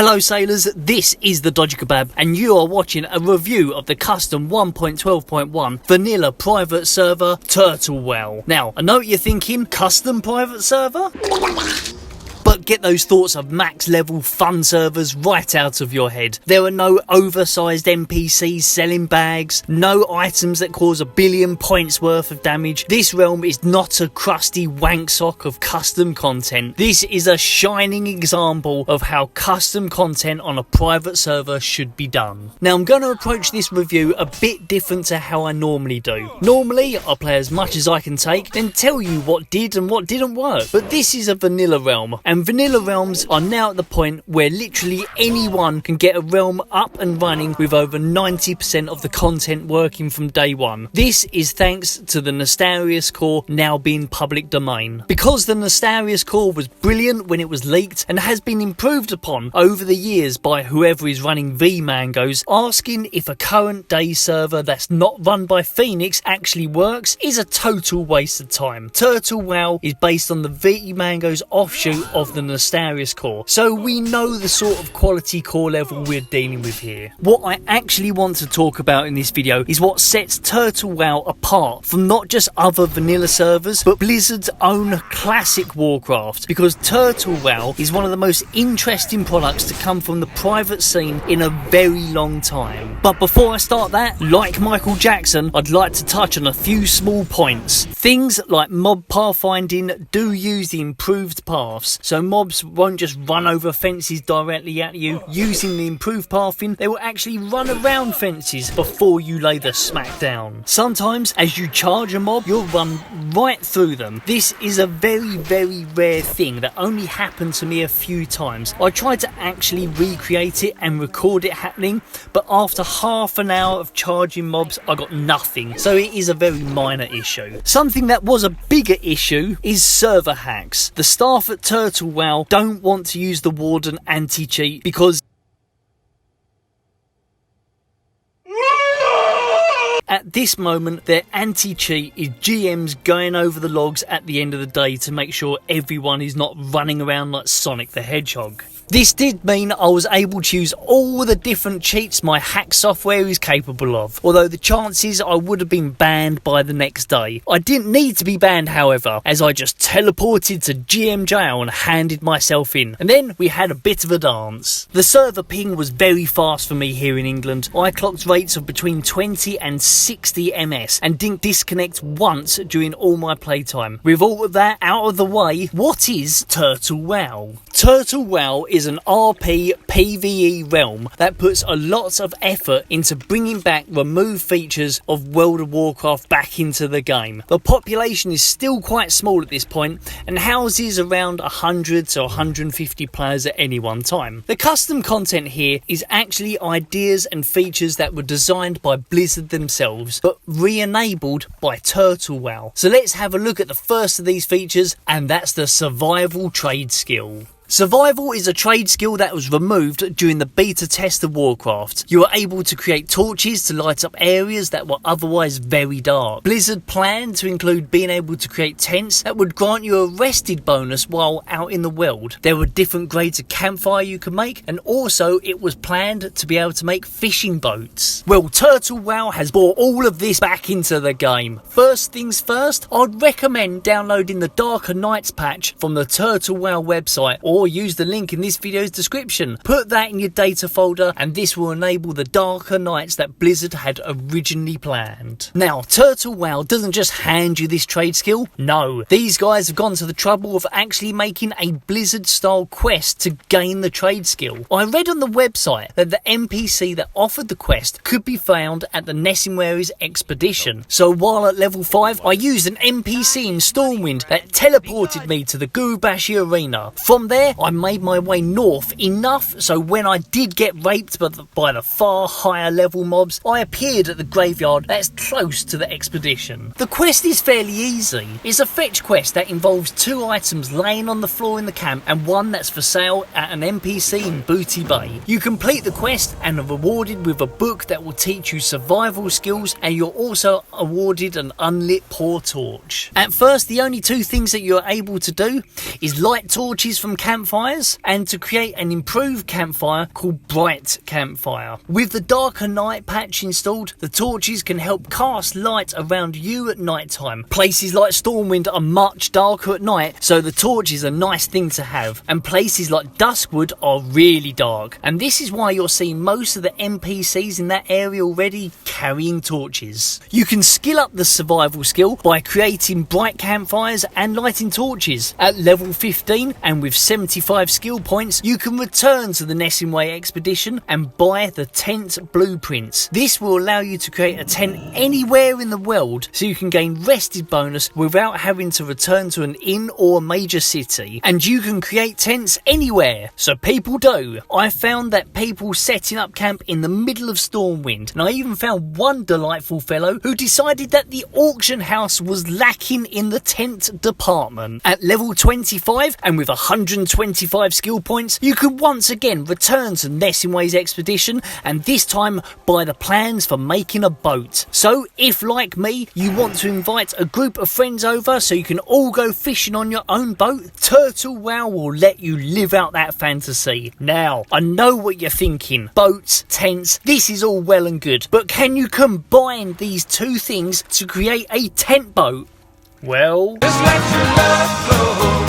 Hello sailors, this is the Dodgy Kebab and you are watching a review of the custom 1.12.1 vanilla private server Turtle Well. Now, I know what you're thinking, custom private server? But get those thoughts of max level fun servers right out of your head. There are no oversized NPCs selling bags, no items that cause 1 billion points worth of damage. This realm is not a crusty wank sock of custom content. This is a shining example of how custom content on a private server should be done. Now I'm going to approach this review a bit different to how I normally do. Normally I play as much as I can take, then tell you what did and what didn't work. But this is a vanilla realm, and vanilla realms are now at the point where literally anyone can get a realm up and running with over 90% of the content working from day one. This is thanks to the Nestarius core now being public domain. Because the Nestarius core was brilliant when it was leaked and has been improved upon over the years by whoever is running VMangoes, asking if a current day server that's not run by Phoenix actually works is a total waste of time. Turtle Well is based on the VMangoes offshoot of the Nestarius core, so we know the sort of quality core level we're dealing with here. What I actually want to talk about in this video is what sets Turtle Well apart from not just other vanilla servers, but Blizzard's own classic Warcraft, because Turtle Well is one of the most interesting products to come from the private scene in a very long time. But before I start that, like Michael Jackson, I'd like to touch on a few small points. Things like mob pathfinding do use the improved paths, so mobs won't just run over fences directly at you. Using the improved pathing, they will actually run around fences before you lay the smack down. Sometimes, as you charge a mob, you'll run right through them. This is a very rare thing that only happened to me a few times. I tried to actually recreate it and record it happening, but after half an hour of charging mobs, I got nothing. So it is a very minor issue. Something that was a bigger issue is server hacks. The staff at Turtle Well don't want to use the Warden anti-cheat because at this moment, their anti-cheat is GMs going over the logs at the end of the day to make sure everyone is not running around like Sonic the Hedgehog. This did mean I was able to use all the different cheats my hack software is capable of, although the chances I would have been banned by the next day. I didn't need to be banned, however, as I just teleported to GM jail and handed myself in, and then we had a bit of a dance. The server ping was very fast for me here in England. I clocked rates of between 20 and 60 ms and didn't disconnect once during all my playtime. With all of that out of the way, what is Turtle Well? Turtle Well is an RP PvE realm that puts a lot of effort into bringing back removed features of World of Warcraft back into the game. The population is still quite small at this point and houses around 100 to 150 players at any one time. The custom content here is actually ideas and features that were designed by Blizzard themselves but re-enabled by Turtle Well. So let's have a look at the first of these features, and that's the survival trade skill. Survival is a trade skill that was removed during the beta test of Warcraft. You are able to create torches to light up areas that were otherwise very dark. Blizzard planned to include being able to create tents that would grant you a rested bonus while out in the world. There were different grades of campfire you could make, and also it was planned to be able to make fishing boats. Well, Turtle Well has brought all of this back into the game. First things first, I'd recommend downloading the Darker Nights patch from the Turtle Well website, or use the link in this video's description. Put that in your data folder and this will enable the Darker Nights that Blizzard had originally planned. Now, Turtle Well doesn't just hand you this trade skill. No, these guys have gone to the trouble of actually making a Blizzard style quest to gain the trade skill. I read on the website that the NPC that offered the quest could be found at the Nessinwary's expedition. So while at level 5, I used an NPC in Stormwind that teleported me to the Gurubashi arena. From there, I made my way north enough so when I did get raped by the far higher level mobs, I appeared at the graveyard that's close to the expedition. The quest is fairly easy. It's a fetch quest that involves 2 items laying on the floor in the camp and one that's for sale at an NPC in Booty Bay. You complete the quest and are rewarded with a book that will teach you survival skills, and you're also awarded an unlit pour torch. At first, the only 2 things that you're able to do is light torches from camp campfires and to create an improved campfire called Bright Campfire. With the Darker Night patch installed, the torches can help cast light around you at night time. Places like Stormwind are much darker at night, so the torch is a nice thing to have. And places like Duskwood are really dark, and this is why you're seeing most of the NPCs in that area already carrying torches. You can skill up the survival skill by creating bright campfires and lighting torches. At level 15 and with 75 skill points, you can return to the Nessinway expedition and buy the tent blueprints. This will allow you to create a tent anywhere in the world, so you can gain rested bonus without having to return to an inn or a major city. And you can create tents anywhere, so people do. I found that people setting up camp in the middle of Stormwind, and I even found one delightful fellow who decided that the auction house was lacking in the tent department. At level 25 and with 125 skill points, you can once again return to Nessinway's expedition, and this time buy the plans for making a boat. So if, like me, you want to invite a group of friends over so you can all go fishing on your own boat, Turtle WoW will let you live out that fantasy. Now, I know what you're thinking. Boats, tents, this is all well and good, but can you combine these two things to create a tent boat? Well, just let your love flow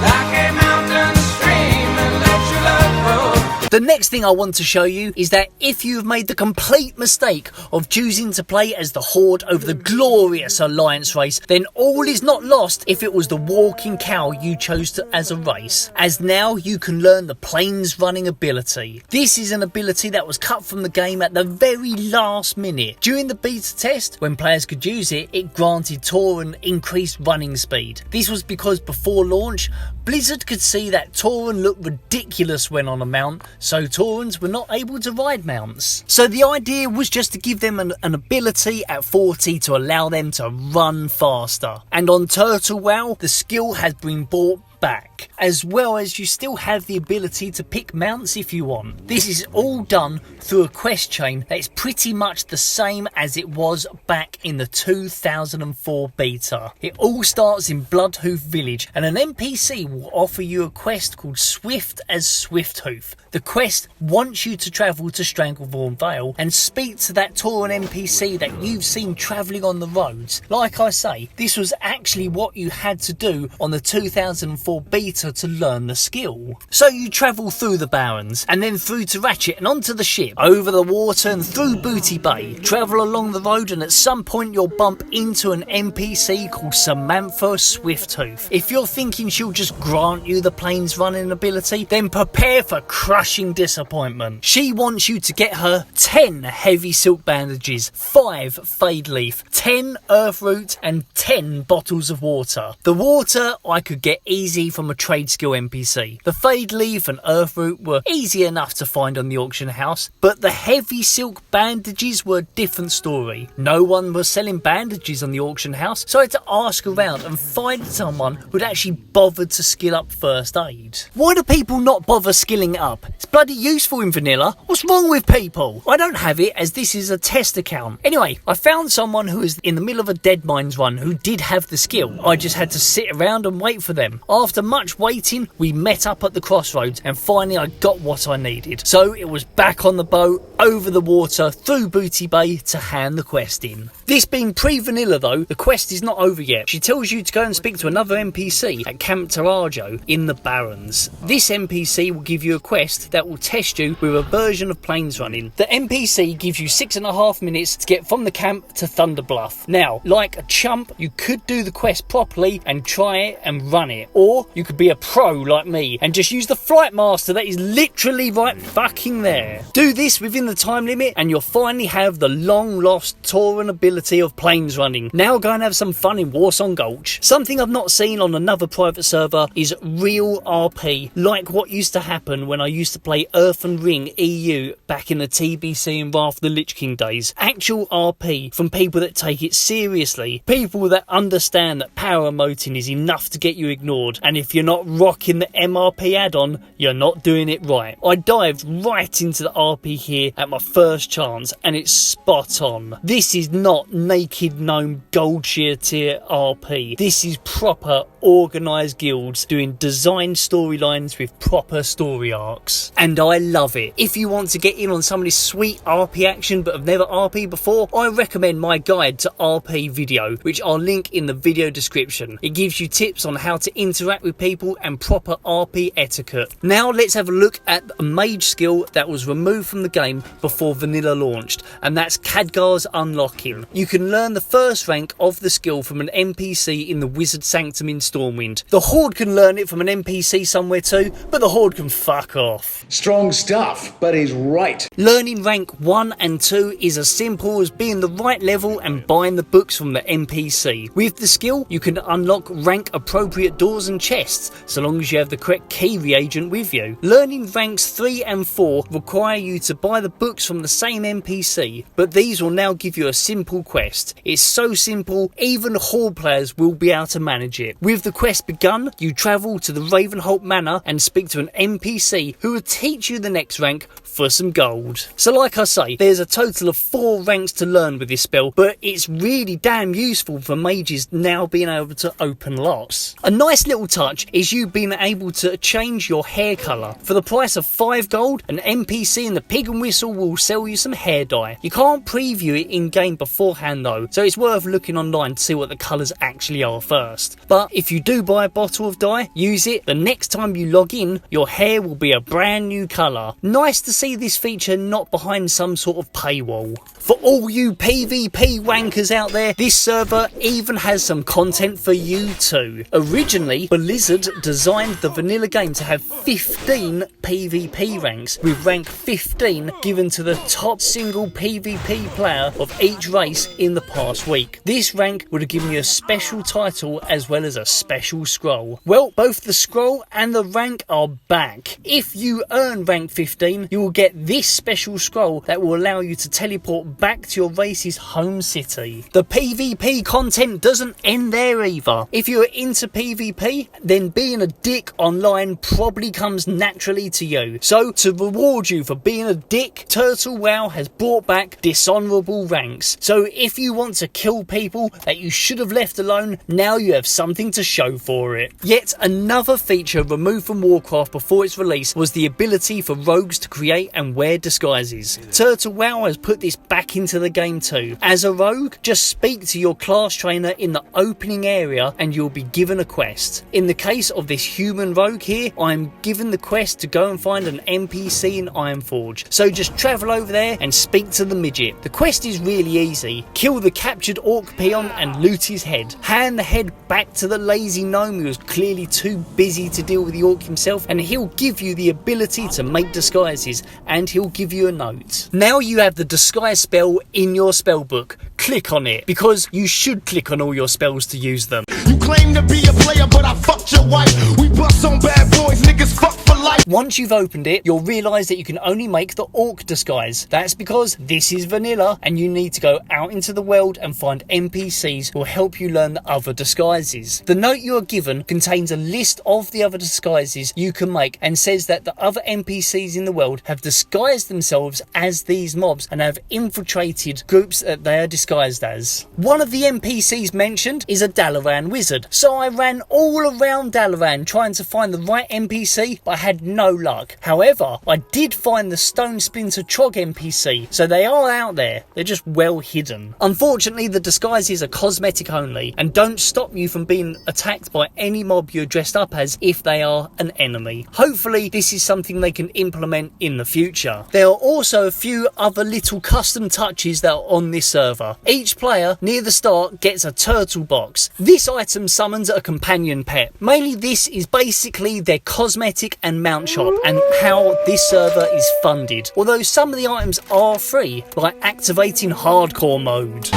like a mountain stream and let your love grow. The next thing I want to show you is that if you've made the complete mistake of choosing to play as the Horde over the glorious Alliance race, then all is not lost if it was the Walking Cow you chose as a race, as now you can learn the Plains Running ability. This is an ability that was cut from the game at the very last minute. During the beta test, when players could use it, it granted Tauren increased running speed. This was because before launch, Blizzard could see that Tauren looked ridiculous when on a mount, so Taurens were not able to ride mounts. So the idea was just to give them an ability at 40 to allow them to run faster. And on Turtle WoW, the skill has been brought back, as well as you still have the ability to pick mounts if you want. This is all done through a quest chain that is pretty much the same as it was back in the 2004 beta. It all starts in Bloodhoof Village, and an NPC will offer you a quest called Swift as Swifthoof. The quest wants you to travel to Stranglethorn Vale and speak to that Tauren NPC that you've seen travelling on the roads. Like I say, this was actually what you had to do on the 2004 beta to learn the skill. So you travel through the Barrens and then through to Ratchet and onto the ship, over the water and through Booty Bay. Travel along the road and at some point you'll bump into an NPC called Samantha Swifthoof. If you're thinking she'll just grant you the plains running ability, then prepare for crushing disappointment. She wants you to get her 10 heavy silk bandages, 5 fade leaf, 10 earth root and 10 bottles of water. The water I could get easy from a trade skill NPC. The fade leaf and earth root were easy enough to find on the auction house, but the heavy silk bandages were a different story. No one was selling bandages on the auction house, so I had to ask around and find someone who'd actually bothered to skill up first aid. Why do people not bother skilling up? It's bloody useful in vanilla. What's wrong with people? I don't have it, as this is a test account. Anyway, I found someone who was in the middle of a Dead Mines run who did have the skill. I just had to sit around and wait for them. After much waiting, we met up at the crossroads and finally I got what I needed. So it was back on the boat, over the water, through Booty Bay to hand the quest in. This being pre-vanilla though, the quest is not over yet. She tells you to go and speak to another NPC at Camp Tarajo in the Barrens. This NPC will give you a quest that will test you with a version of plains running. The NPC gives you 6.5 minutes to get from the camp to Thunder Bluff. Now, like a chump, you could do the quest properly and try it and run it. Or you could be a pro like me and just use the flight master that is literally right fucking there. Do this within the time limit and you'll finally have the long lost Tauren ability of plains running. Now go and have some fun in Warsong Gulch. Something I've not seen on another private server is real RP, like what used to happen when I used to play Earthen Ring EU back in the TBC and Wrath of the Lich King days. Actual RP from people that take it seriously, people that understand that power emoting is enough to get you ignored, and if you're you're not rocking the MRP add-on, you're not doing it right. I dived right into the RP here at my first chance, and it's spot on. This is not Naked Gnome Gold Shear tier RP. This is proper organised guilds doing designed storylines with proper story arcs, and I love it. If you want to get in on some of this sweet RP action but have never RP before, I recommend my guide to RP video, which I'll link in the video description. It gives you tips on how to interact with people and proper RP etiquette. Now let's have a look at a mage skill that was removed from the game before vanilla launched, and that's Khadgar's Unlocking. You can learn the first rank of the skill from an NPC in the Wizard Sanctum in Stormwind. The Horde can learn it from an NPC somewhere too, but the Horde can fuck off. Strong stuff, but he's right. Learning rank 1 and 2 is as simple as being the right level and buying the books from the NPC. With the skill, you can unlock rank appropriate doors and chests, so long as you have the correct key reagent with you. Learning ranks 3 and 4 require you to buy the books from the same NPC, but these will now give you a simple quest. It's so simple, even Horde players will be able to manage it. With the quest begun, you travel to the Ravenholt Manor and speak to an NPC who will teach you the next rank for some gold. So like I say, there's a total of 4 ranks to learn with this spell, but it's really damn useful for mages now being able to open lots. A nice little touch is you being able to change your hair colour. For the price of 5 gold, an NPC in the Pig and Whistle will sell you some hair dye. You can't preview it in game beforehand though, so it's worth looking online to see what the colours actually are first. But if you do buy a bottle of dye, use it. The next time you log in, your hair will be a brand new colour. Nice to see this feature not behind some sort of paywall. For all you PvP wankers out there, this server even has some content for you too. Originally, Blizzard designed the vanilla game to have 15 PvP ranks, with rank 15 given to the top single PvP player of each race in the past week. This rank would have given you a special title as well as a special scroll. Well, both the scroll and the rank are back. If you earn rank 15, you will get this special scroll that will allow you to teleport back to your race's home city. The PvP content doesn't end there either. If you're into PvP, then being a dick online probably comes naturally to you. So to reward you for being a dick, Turtle WoW has brought back dishonourable ranks. So if you want to kill people that you should have left alone, now you have something to show for it. Yet another feature removed from Warcraft before its release was the ability for rogues to create and wear disguises. Turtle WoW has put this back into the game too. As a rogue, just speak to your class trainer in the opening area and you'll be given a quest. In the case of this human rogue here, I'm given the quest to go and find an NPC in Ironforge. So just travel over there and speak to the midget. The quest is really easy. Kill the captured orc peon and loot his head. Hand the head back to the lazy gnome who was clearly too busy to deal with the orc himself, and he'll give you the ability to make disguises, and he'll give you a note. Now you have the disguise spell in your spellbook. Click on it, because you should click on all your spells to use them. You claim to be a player, but I fucked your wife. We bust on bad boys, niggas fuck for life. Once you've opened it, you'll realise that you can only make the orc disguise. That's because this is vanilla and you need to go out into the world and find NPCs who will help you learn the other disguises. The note you are given contains a list of the other disguises you can make and says that the other NPCs in the world have disguised themselves as these mobs and have infiltrated groups that they are disguised as. One of the NPCs mentioned is a Dalaran wizard, so I ran all around Dalaran trying to find the right NPC, but I had no luck. However, I did find the Stone Splinter Trog NPC, so they are out there, they're just well hidden. Unfortunately, the disguises are cosmetic only and don't stop you from being attacked by any mob you're dressed up as if they are an enemy. Hopefully this is something they can implement in the future. There are also a few other little custom touches that are on this server. Each player near the start gets a turtle box. This item summons a companion pet. Mainly this is basically their cosmetic and mount shop and how this server is funded. Although some of the items are free, like activating hardcore mode.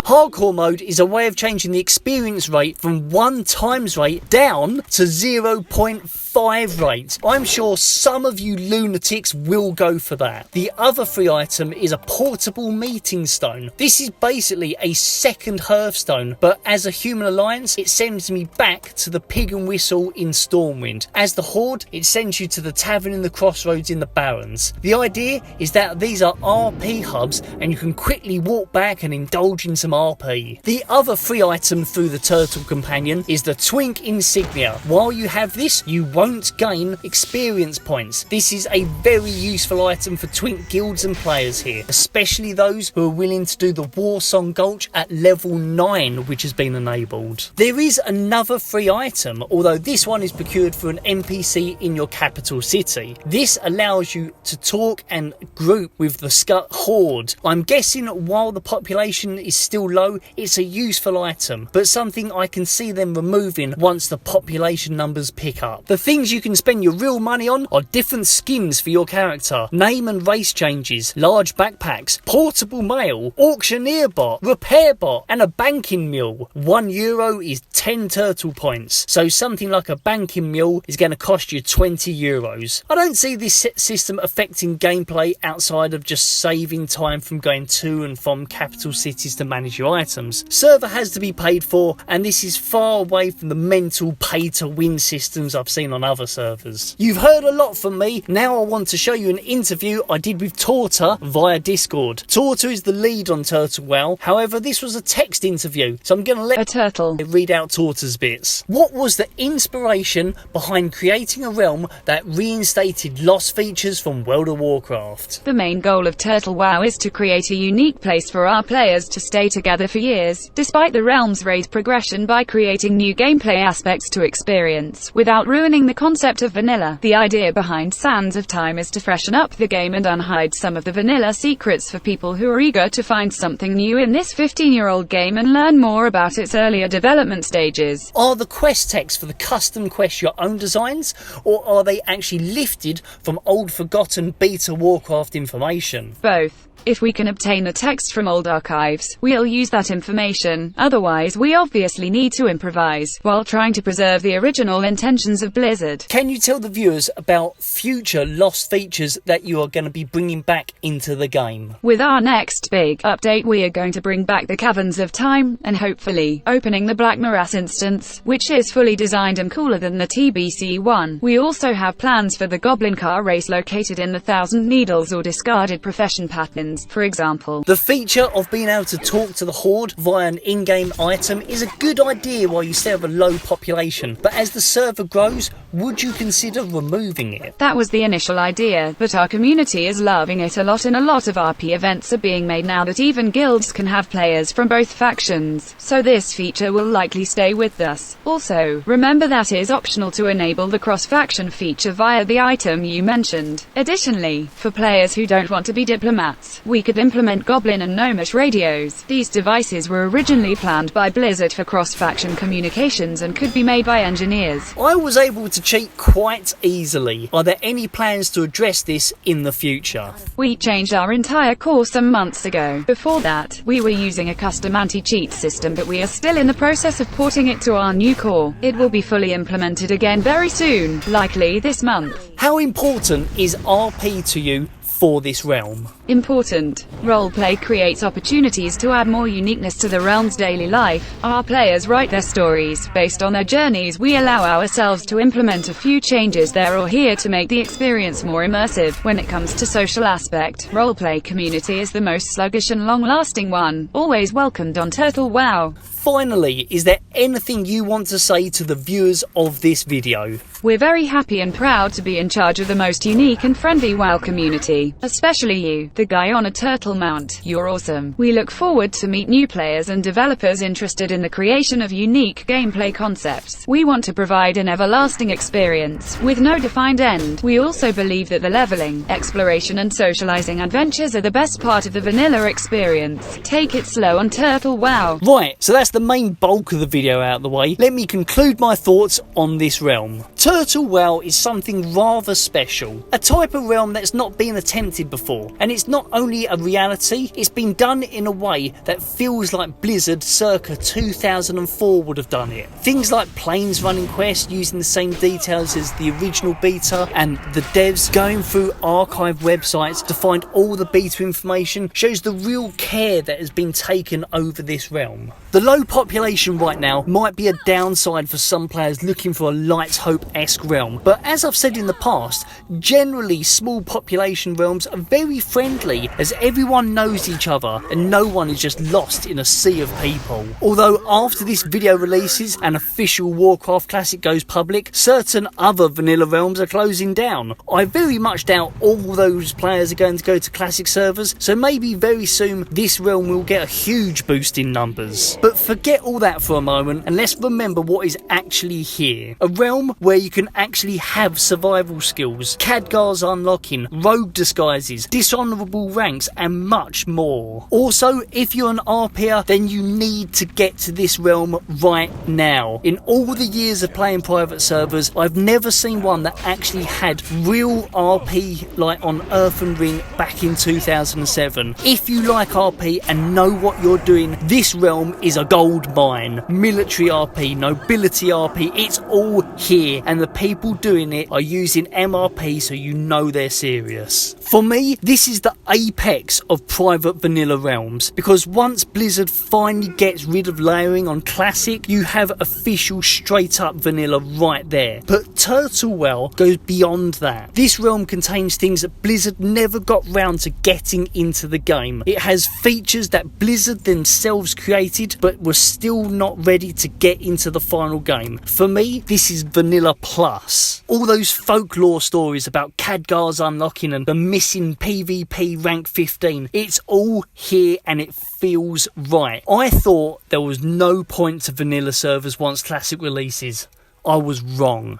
Hardcore mode is a way of changing the experience rate from 1 times rate down to 0.5 5 rate. I'm sure some of you lunatics will go for that. The other free item is a portable meeting stone. This is basically a second Hearthstone, but as a human alliance, it sends me back to the Pig and Whistle in Stormwind. As the Horde, it sends you to the Tavern in the Crossroads in the Barrens. The idea is that these are RP hubs and you can quickly walk back and indulge in some RP. The other free item through the Turtle Companion is the Twink Insignia. While you have this, you won't gain experience points. This is a very useful item for Twink guilds and players here, especially those who are willing to do the Warsong Gulch at level 9, which has been enabled. There is another free item, although this one is procured for an NPC in your capital city. This allows you to talk and group with the Scut Horde. I'm guessing while the population is still low, it's a useful item, but something I can see them removing once the population numbers pick up. The things you can spend your real money on are different skins for your character, name and race changes, large backpacks, portable mail, auctioneer bot, repair bot, and a banking mill. €1 is 10 turtle points, so something like a banking mill is going to cost you €20. I don't see this system affecting gameplay outside of just saving time from going to and from capital cities to manage your items. Server has to be paid for, and this is far away from the mental pay to win systems I've seen on other servers. You've heard a lot from me. Now I want to show you an interview I did with Torta via Discord. Torta is the lead on Turtle WoW. However, this was a text interview, so I'm going to let a turtle read out Torta's bits. What was the inspiration behind creating a realm that reinstated lost features from World of Warcraft? The main goal of Turtle WoW is to create a unique place for our players to stay together for years, despite the realm's rate progression, by creating new gameplay aspects to experience, without ruining the concept of vanilla. The idea behind Sands of Time is to freshen up the game and unhide some of the vanilla secrets for people who are eager to find something new in this 15-year-old game and learn more about its earlier development stages. Are the quest texts for the custom quests your own designs, or are they actually lifted from old forgotten beta Warcraft information? Both. If we can obtain the text from old archives, we'll use that information. Otherwise, we obviously need to improvise, while trying to preserve the original intentions of Blizzard. Can you tell the viewers about future lost features that you are going to be bringing back into the game? With our next big update, we are going to bring back the Caverns of Time, and hopefully, opening the Black Morass instance, which is fully designed and cooler than the TBC one. We also have plans for the Goblin Car race located in the Thousand Needles or discarded profession patterns, for example. The feature of being able to talk to the Horde via an in-game item is a good idea while you still have a low population, but as the server grows, would you consider removing it? That was the initial idea, but our community is loving it a lot, and a lot of RP events are being made now that even guilds can have players from both factions, so this feature will likely stay with us. Also, remember that it is optional to enable the cross-faction feature via the item you mentioned. Additionally, for players who don't want to be diplomats, we could implement Goblin and Gnomish radios. These devices were originally planned by Blizzard for cross-faction communications and could be made by engineers. I was able to cheat quite easily. Are there any plans to address this in the future? We changed our entire core some months ago. Before that, we were using a custom anti-cheat system, but we are still in the process of porting it to our new core. It will be fully implemented again very soon, likely this month. How important is RP to you for this realm? Important. Roleplay creates opportunities to add more uniqueness to the realm's daily life. Our players write their stories based on their journeys. We allow ourselves to implement a few changes there or here to make the experience more immersive. When it comes to social aspect, roleplay community is the most sluggish and long-lasting one, always welcomed on Turtle WoW. Finally, is there anything you want to say to the viewers of this video? We're very happy and proud to be in charge of the most unique and friendly WoW community. Especially you, the guy on a turtle mount. You're awesome. We look forward to meet new players and developers interested in the creation of unique gameplay concepts. We want to provide an everlasting experience, with no defined end. We also believe that the leveling, exploration and socializing adventures are the best part of the vanilla experience. Take it slow on Turtle WoW. Right, so that's the main bulk of the video out of the way. Let me conclude my thoughts on this realm. Turtle WoW is something rather special. A type of realm that's not been attempted attempted before, and it's not only a reality, it's been done in a way that feels like Blizzard circa 2004 would have done it. Things like planes running quests using the same details as the original beta, and the devs going through archive websites to find all the beta information shows the real care that has been taken over this realm. The low population right now might be a downside for some players looking for a Lights Hope-esque realm, but as I've said in the past, generally small population realms are very friendly as everyone knows each other and no one is just lost in a sea of people. Although after this video releases and official Warcraft Classic goes public, certain other vanilla realms are closing down. I very much doubt all those players are going to go to Classic servers, so maybe very soon this realm will get a huge boost in numbers. But forget all that for a moment and let's remember what is actually here. A realm where you can actually have survival skills, Khadgar's unlocking, rogue disguises, dishonourable ranks and much more. Also, if you're an RPer, then you need to get to this realm right now. In all the years of playing private servers, I've never seen one that actually had real RP like on Earthen Ring back in 2007. If you like RP and know what you're doing, this realm is a gold mine. Military RP, nobility RP, it's all here, and the people doing it are using MRP, so you know they're serious. For me, this is the apex of private vanilla realms, because once Blizzard finally gets rid of layering on Classic, you have official straight up vanilla right there. But Turtlewell goes beyond that. This realm contains things that Blizzard never got round to getting into the game. It has features that Blizzard themselves created but were still not ready to get into the final game. For me, this is Vanilla Plus. All those folklore stories about Khadgar's unlocking and the missing PvP rank 15, it's all here and it feels right. I thought there was no point to vanilla servers once Classic releases. I was wrong.